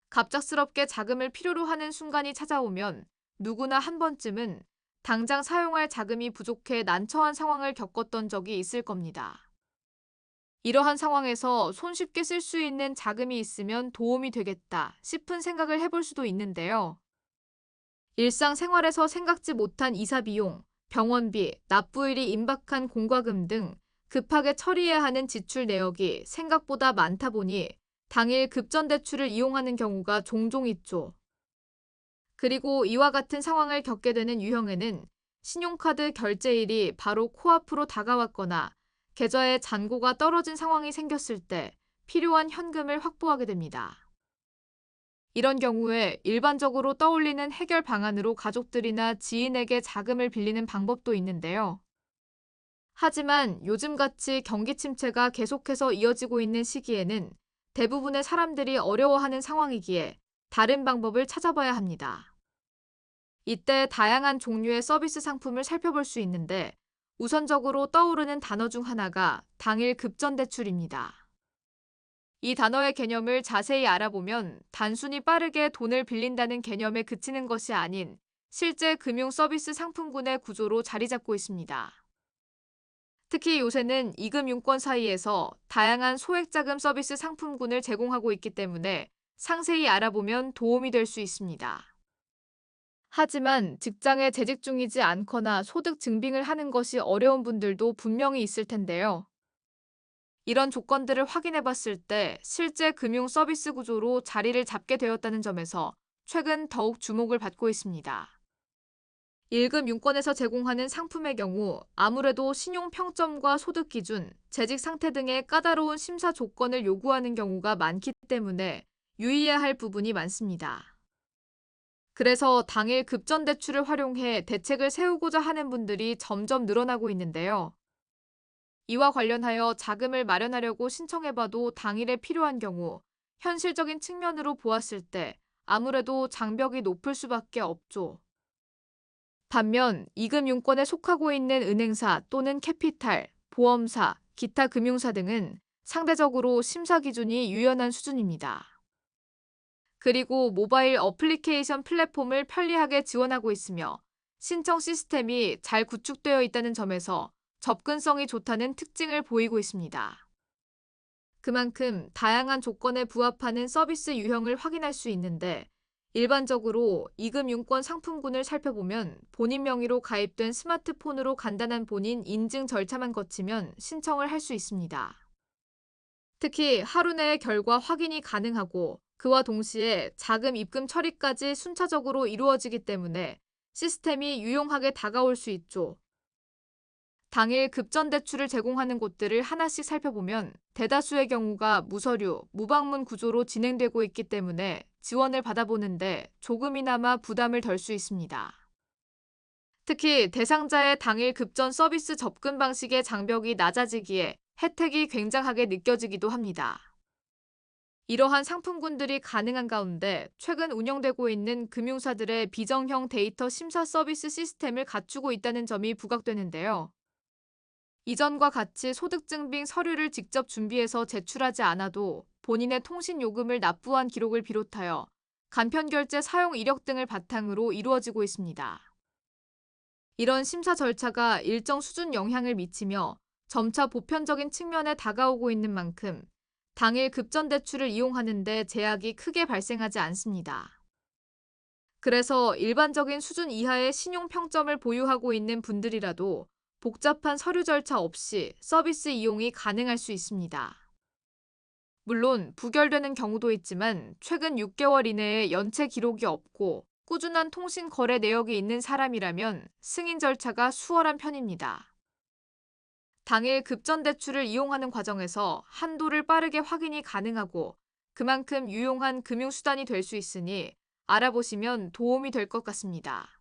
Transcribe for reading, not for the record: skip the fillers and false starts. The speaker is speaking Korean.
갑작스럽게 자금을 필요로 하는 순간이 찾아오면 누구나 한 번쯤은 당장 사용할 자금이 부족해 난처한 상황을 겪었던 적이 있을 겁니다. 이러한 상황에서 손쉽게 쓸 수 있는 자금이 있으면 도움이 되겠다 싶은 생각을 해볼 수도 있는데요. 일상생활에서 생각지 못한 이사 비용, 병원비, 납부일이 임박한 공과금 등 급하게 처리해야 하는 지출 내역이 생각보다 많다 보니 당일 급전대출을 이용하는 경우가 종종 있죠. 그리고 이와 같은 상황을 겪게 되는 유형에는 신용카드 결제일이 바로 코앞으로 다가왔거나 계좌에 잔고가 떨어진 상황이 생겼을 때 필요한 현금을 확보하게 됩니다. 이런 경우에 일반적으로 떠올리는 해결 방안으로 가족들이나 지인에게 자금을 빌리는 방법도 있는데요. 하지만 요즘같이 경기 침체가 계속해서 이어지고 있는 시기에는 대부분의 사람들이 어려워하는 상황이기에 다른 방법을 찾아봐야 합니다. 이때 다양한 종류의 서비스 상품을 살펴볼 수 있는데 우선적으로 떠오르는 단어 중 하나가 당일 급전대출입니다. 이 단어의 개념을 자세히 알아보면 단순히 빠르게 돈을 빌린다는 개념에 그치는 것이 아닌 실제 금융 서비스 상품군의 구조로 자리 잡고 있습니다. 특히 요새는 이금융권 사이에서 다양한 소액자금 서비스 상품군을 제공하고 있기 때문에 상세히 알아보면 도움이 될 수 있습니다. 하지만 직장에 재직 중이지 않거나 소득 증빙을 하는 것이 어려운 분들도 분명히 있을 텐데요. 이런 조건들을 확인해 봤을 때 실제 금융 서비스 구조로 자리를 잡게 되었다는 점에서 최근 더욱 주목을 받고 있습니다. 일금융권에서 제공하는 상품의 경우 아무래도 신용 평점과 소득 기준, 재직 상태 등의 까다로운 심사 조건을 요구하는 경우가 많기 때문에 유의해야 할 부분이 많습니다. 그래서 당일 급전대출을 활용해 대책을 세우고자 하는 분들이 점점 늘어나고 있는데요. 이와 관련하여 자금을 마련하려고 신청해봐도 당일에 필요한 경우 현실적인 측면으로 보았을 때 아무래도 장벽이 높을 수밖에 없죠. 반면 이금융권에 속하고 있는 은행사 또는 캐피탈, 보험사, 기타 금융사 등은 상대적으로 심사 기준이 유연한 수준입니다. 그리고 모바일 어플리케이션 플랫폼을 편리하게 지원하고 있으며 신청 시스템이 잘 구축되어 있다는 점에서 접근성이 좋다는 특징을 보이고 있습니다. 그만큼 다양한 조건에 부합하는 서비스 유형을 확인할 수 있는데 일반적으로 이금융권 상품군을 살펴보면 본인 명의로 가입된 스마트폰으로 간단한 본인 인증 절차만 거치면 신청을 할 수 있습니다. 특히 하루 내에 결과 확인이 가능하고 그와 동시에 자금 입금 처리까지 순차적으로 이루어지기 때문에 시스템이 유용하게 다가올 수 있죠. 당일 급전대출을 제공하는 곳들을 하나씩 살펴보면 대다수의 경우가 무서류, 무방문 구조로 진행되고 있기 때문에 지원을 받아보는데 조금이나마 부담을 덜 수 있습니다. 특히 대상자의 당일 급전 서비스 접근 방식의 장벽이 낮아지기에 혜택이 굉장하게 느껴지기도 합니다. 이러한 상품군들이 가능한 가운데 최근 운영되고 있는 금융사들의 비정형 데이터 심사 서비스 시스템을 갖추고 있다는 점이 부각되는데요. 이전과 같이 소득증빙 서류를 직접 준비해서 제출하지 않아도 본인의 통신 요금을 납부한 기록을 비롯하여 간편결제 사용 이력 등을 바탕으로 이루어지고 있습니다. 이런 심사 절차가 일정 수준 영향을 미치며 점차 보편적인 측면에 다가오고 있는 만큼 당일 급전대출을 이용하는 데 제약이 크게 발생하지 않습니다. 그래서 일반적인 수준 이하의 신용평점을 보유하고 있는 분들이라도 복잡한 서류 절차 없이 서비스 이용이 가능할 수 있습니다. 물론 부결되는 경우도 있지만 최근 6개월 이내에 연체 기록이 없고 꾸준한 통신 거래 내역이 있는 사람이라면 승인 절차가 수월한 편입니다. 당일 급전대출을 이용하는 과정에서 한도를 빠르게 확인이 가능하고 그만큼 유용한 금융수단이 될 수 있으니 알아보시면 도움이 될 것 같습니다.